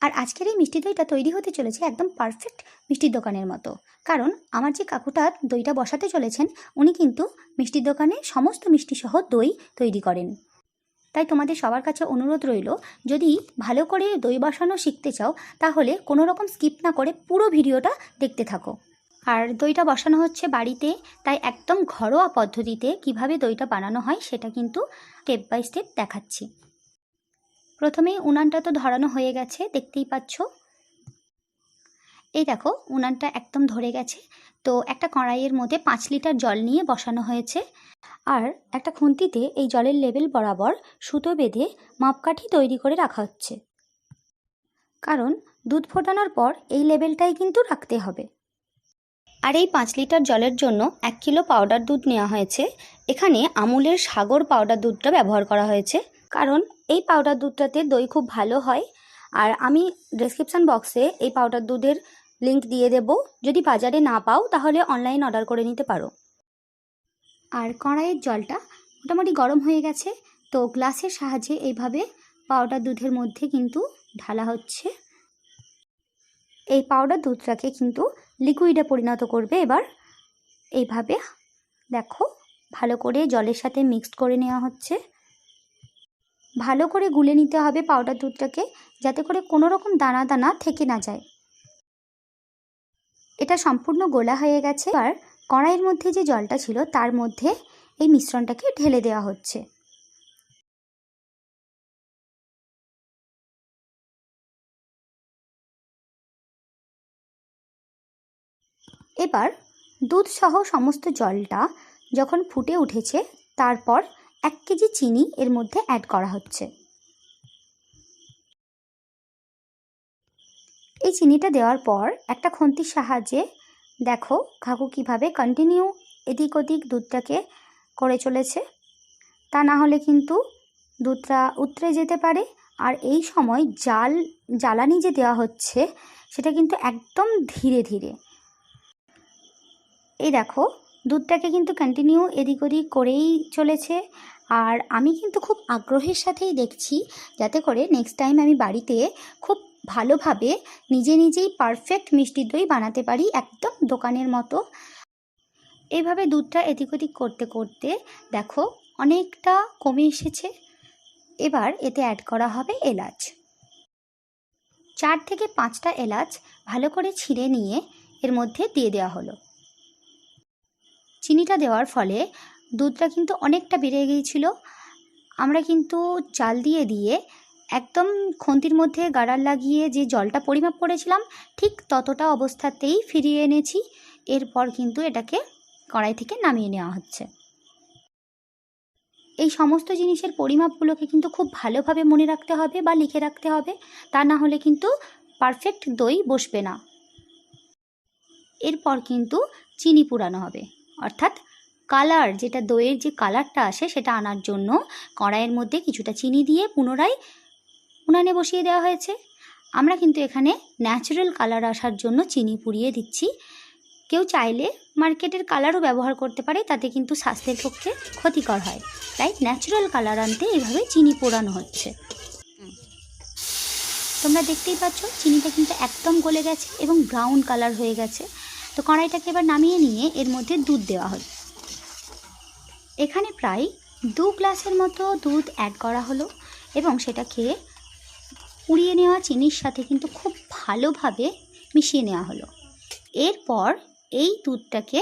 আর আজকের এই মিষ্টি দইটা তৈরি হতে চলেছে একদম পারফেক্ট মিষ্টির দোকানের মতো। কারণ আমার যে কাকুটা দইটা বসাতে চলেছেন, উনি কিন্তু মিষ্টির দোকানে সমস্ত মিষ্টিসহ দই তৈরি করেন। তাই তোমাদের সবার কাছে অনুরোধ রইল, যদি ভালো করে দই বসানো শিখতে চাও তাহলে কোনো রকম স্কিপ না করে পুরো ভিডিওটা দেখতে থাকো। আর দইটা বসানো হচ্ছে বাড়িতে, তাই একদম ঘরোয়া পদ্ধতিতে কিভাবে দইটা বানানো হয় সেটা কিন্তু স্টেপ বাই স্টেপ দেখাচ্ছি। প্রথমেই উনানটা তো ধরানো হয়ে গেছে, দেখতেই পাচ্ছ। এই দেখো উনানটা একদম ধরে গেছে। তো একটা কড়াইয়ের মধ্যে 5 লিটার জল নিয়ে বসানো হয়েছে। আর একটা খুন্তিতে এই জলের লেভেল বরাবর সুতো বেঁধে মাপকাঠি তৈরি করে রাখা হচ্ছে, কারণ দুধ ফোটানোর পর এই লেভেলটাই কিন্তু রাখতে হবে। আর এই 5 লিটার জলের জন্য 1 কিলো পাউডার দুধ নেওয়া হয়েছে। এখানে আমুলের সাগর পাউডার দুধটা ব্যবহার করা হয়েছে, কারণ এই পাউডার দুধটাতে দই খুব ভালো হয়। আর আমি ডেসক্রিপশান বক্সে এই পাউডার দুধের লিংক দিয়ে দেব, যদি বাজারে না পাও তাহলে অনলাইন অর্ডার করে নিতে পারো। আর কড়াইয়ের জলটা মোটামুটি গরম হয়ে গেছে, তো গ্লাসের সাহায্যে এইভাবে পাউডার দুধের মধ্যে কিন্তু ঢালা হচ্ছে। এই পাউডার দুধটাকে কিন্তু লিকুইডে পরিণত করবে এবার। এইভাবে দেখো ভালো করে জলের সাথে মিক্সড করে নেওয়া হচ্ছে। ভালো করে গুলে নিতে হবে পাউডার দুধটাকে, যাতে করে কোনো রকম দানা দানা থেকে না যায়। এটা সম্পূর্ণ গোলা হয়ে গেছে। আর কড়াইয়ের মধ্যে যে জলটা ছিল তার মধ্যে এই মিশ্রণটাকে ঢেলে দেওয়া হচ্ছে। এবার দুধ সহ সমস্ত জলটা যখন ফুটে উঠেছে, তারপর 1 কেজি চিনি এর মধ্যে অ্যাড করা হচ্ছে। এই চিনিটা দেওয়ার পর একটা খুন্তির সাহায্যে দেখো কাকু কীভাবে কন্টিনিউ এদিক ওদিক দুধটাকে করে চলেছে, তা না হলে কিন্তু দুধটা উতরে যেতে পারে। আর এই সময় জ্বালানি যে দেওয়া হচ্ছে সেটা কিন্তু একদম ধীরে ধীরে। এই দেখো দুধটাকে কিন্তু কন্টিনিউ এদিক ওদিক করেই চলেছে। আর আমি কিন্তু খুব আগ্রহের সাথেই দেখছি, যাতে করে নেক্সট টাইম আমি বাড়িতে খুব ভালোভাবে নিজেই পারফেক্ট মিষ্টি দই বানাতে পারি, একদম দোকানের মতো। এইভাবে দুধটা এদিক ওদিক করতে করতে দেখো অনেকটা কমে এসেছে। এবার এতে অ্যাড করা হবে এলাচ। 4 থেকে 5টা এলাচ ভালো করে ছিঁড়ে নিয়ে এর মধ্যে দিয়ে দেওয়া হলো। চিনিটা দেওয়ার ফলে দুধটা কিন্তু অনেকটা বেড়ে গিয়েছিল। আমরা কিন্তু চাল দিয়ে একদম খুন্তির মধ্যে গাড়ার লাগিয়ে যে জলটা পরিমাপ করেছিলাম ঠিক ততটা অবস্থাতেই ফিরিয়ে এনেছি। এরপর কিন্তু এটাকে কড়াই থেকে নামিয়ে নেওয়া হচ্ছে। এই সমস্ত জিনিসের পরিমাপগুলোকে কিন্তু খুব ভালোভাবে মনে রাখতে হবে বা লিখে রাখতে হবে, তা না হলে কিন্তু পারফেক্ট দই বসবে না। এরপর কিন্তু চিনি পুরানো হবে, অর্থাৎ কালার, যেটা দইয়ের যে কালারটা আসে সেটা আনার জন্য কড়াইয়ের মধ্যে কিছুটা চিনি দিয়ে পুনরায় উনানে বসিয়ে দেওয়া হয়েছে। আমরা কিন্তু এখানে ন্যাচারাল কালার আসার জন্য চিনি পুড়িয়ে দিচ্ছি। কেউ চাইলে মার্কেটের কালারও ব্যবহার করতে পারে, তাতে কিন্তু স্বাস্থ্যের পক্ষে ক্ষতিকর হয়। তাই ন্যাচারাল কালার আনতে এইভাবে চিনি পোড়ানো হচ্ছে। তোমরা দেখতেই পাচ্ছ চিনিটা কিন্তু একদম গলে গেছে এবং ব্রাউন কালার হয়ে গেছে। তো কড়াইটাকে এবার নামিয়ে নিয়ে এর মধ্যে দুধ দেওয়া হলো। এখানে প্রায় 2 গ্লাসের মতো দুধ অ্যাড করা হলো এবং সেটাকে পুড়িয়ে নেওয়া চিনির সাথে কিন্তু খুব ভালোভাবে মিশিয়ে নেওয়া হলো। এরপর এই দুধটাকে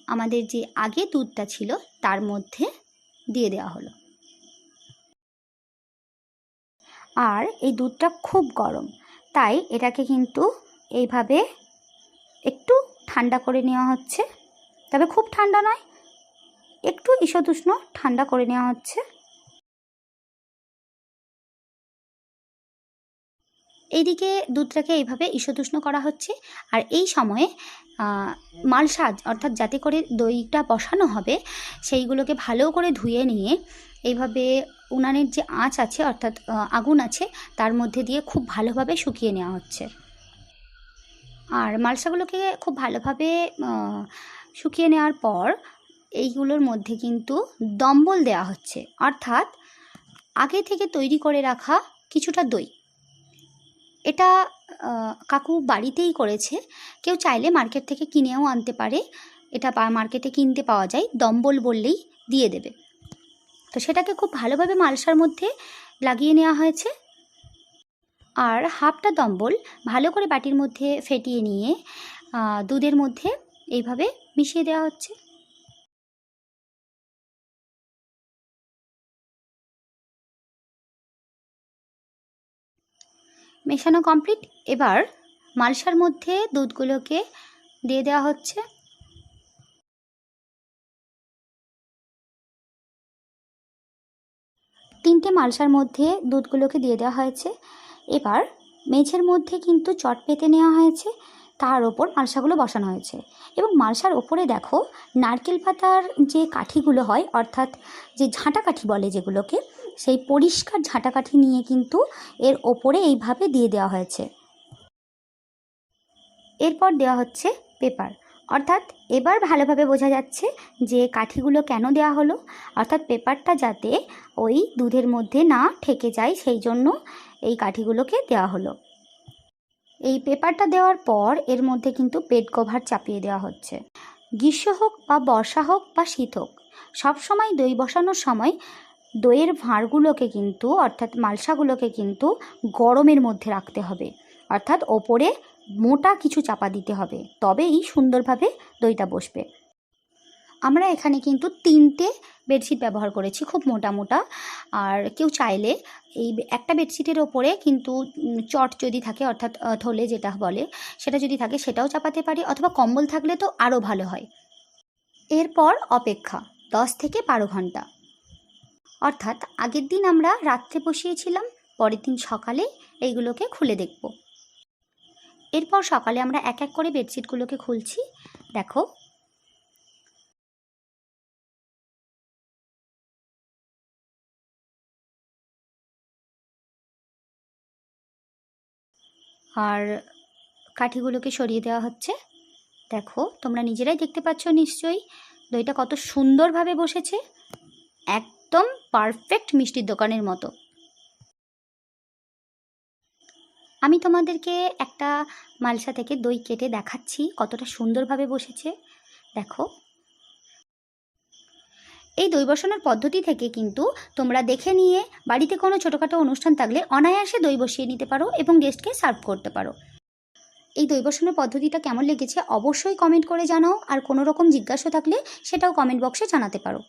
আমাদের যে আগে দুধটা ছিল তার মধ্যে দিয়ে দেওয়া হলো। আর এই দুধটা খুব গরম, তাই এটাকে কিন্তু এইভাবে একটু ঠান্ডা করে নেওয়া হচ্ছে। তবে খুব ঠান্ডা নয়, একটু ঈষদুষ্ণ ঠান্ডা করে নেওয়া হচ্ছে। এইদিকে দুধটাকে এইভাবে ঈষদুষ্ণ করা হচ্ছে। আর এই সময়ে মালসাজ, অর্থাৎ যাতে করে দইটা বসানো হবে সেইগুলোকে ভালো করে ধুয়ে নিয়ে এইভাবে উনানের যে আঁচ আছে, অর্থাৎ আগুন আছে, তার মধ্যে দিয়ে খুব ভালোভাবে শুকিয়ে নেওয়া হচ্ছে। আর মালসাগুলোকে খুব ভালোভাবে শুকিয়ে নেওয়ার পর এইগুলোর মধ্যে কিন্তু দম্বল দেওয়া হচ্ছে, অর্থাৎ আগে থেকে তৈরি করে রাখা কিছুটা দই। এটা কাকু বাড়িতেই করেছে, কেউ চাইলে মার্কেট থেকে কিনেও আনতে পারে। এটা মার্কেটে কিনতে পাওয়া যায়, দম্বল বললেই দিয়ে দেবে। তো সেটাকে খুব ভালোভাবে মালসার মধ্যে লাগিয়ে নেওয়া হয়েছে। আর হাফটা দম্বল ভালো করে বাটির মধ্যে ফেটিয়ে নিয়ে দুধের মধ্যে এইভাবে মিশিয়ে দেওয়া হচ্ছে। মেশানো কমপ্লিট। এবার মালসার মধ্যে দুধগুলোকে দিয়ে দেওয়া হচ্ছে। তিনটে মালসার মধ্যে দুধগুলোকে দিয়ে দেওয়া হয়েছে। এবার মেঝের মধ্যে কিন্তু চট পেতে নেওয়া হয়েছে, তার ওপর মালসাগুলো বসানো হয়েছে এবং মালসার ওপরে দেখো নারকেল পাতার যে কাঠিগুলো হয়, অর্থাৎ যে ঝাঁটা কাঠি বলে যেগুলোকে, সেই পরিষ্কার ঝাঁটা কাঠি নিয়ে কিন্তু এর ওপরে এইভাবে দিয়ে দেওয়া হয়েছে। এরপর দেওয়া হচ্ছে পেপার, অর্থাৎ এবার ভালোভাবে বোঝা যাচ্ছে যে কাঠিগুলো কেন দেওয়া হলো, অর্থাৎ পেপারটা যাতে ওই দুধের মধ্যে না ঠেকে যায় সেই জন্য এই কাঠিগুলোকে দেওয়া হলো। এই পেপারটা দেওয়ার পর এর মধ্যে কিন্তু বেড কভার চাপিয়ে দেওয়া হচ্ছে। গ্রীষ্ম হোক বা বর্ষা হোক বা শীত হোক, সবসময় দই বসানোর সময় দইয়ের ভাঁড়গুলোকে কিন্তু, অর্থাৎ মালসাগুলোকে কিন্তু গরমের মধ্যে রাখতে হবে, অর্থাৎ ওপরে মোটা কিছু চাপা দিতে হবে, তবেই সুন্দরভাবে দইটা বসবে। আমরা এখানে কিন্তু 3টে বেডশিট ব্যবহার করেছি, খুব মোটা মোটা। আর কেউ চাইলে এই একটা বেডশিটের ওপরে কিন্তু চট যদি থাকে, অর্থাৎ থলে যেটা বলে, সেটা যদি থাকে সেটাও চাপাতে পারি, অথবা কম্বল থাকলে তো আরও ভালো হয়। এরপর অপেক্ষা 10 থেকে 12 ঘন্টা, অর্থাৎ আগের দিন আমরা রাত্রে বসিয়েছিলাম, পরের দিন সকালে এইগুলোকে খুলে দেখব। এরপর সকালে আমরা এক এক করে বেডশিটগুলোকে খুলছি। দেখো, আর কাঠিগুলোকে সরিয়ে দেওয়া হচ্ছে। দেখো, তোমরা নিজেরাই দেখতে পাচ্ছ নিশ্চয়ই দইটা কত সুন্দরভাবে বসেছে, একদম পারফেক্ট মিষ্টির দোকানের মতো। আমি তোমাদেরকে একটা মালসা থেকে দই কেটে দেখাচ্ছি কতটা সুন্দরভাবে বসেছে। দেখো, এই দই বসানোর পদ্ধতি থেকে কিন্তু তোমরা দেখে নিয়ে বাড়িতে কোনো ছোটোখাটো অনুষ্ঠান থাকলে অনায়াসে দই বসিয়ে নিতে পারো এবং গেস্টকে সার্ভ করতে পারো। এই দই বসানোর পদ্ধতিটা কেমন লেগেছে অবশ্যই কমেন্ট করে জানাও, আর কোনো রকম জিজ্ঞাসা থাকলে সেটাও কমেন্ট বক্সে জানাতে পারো।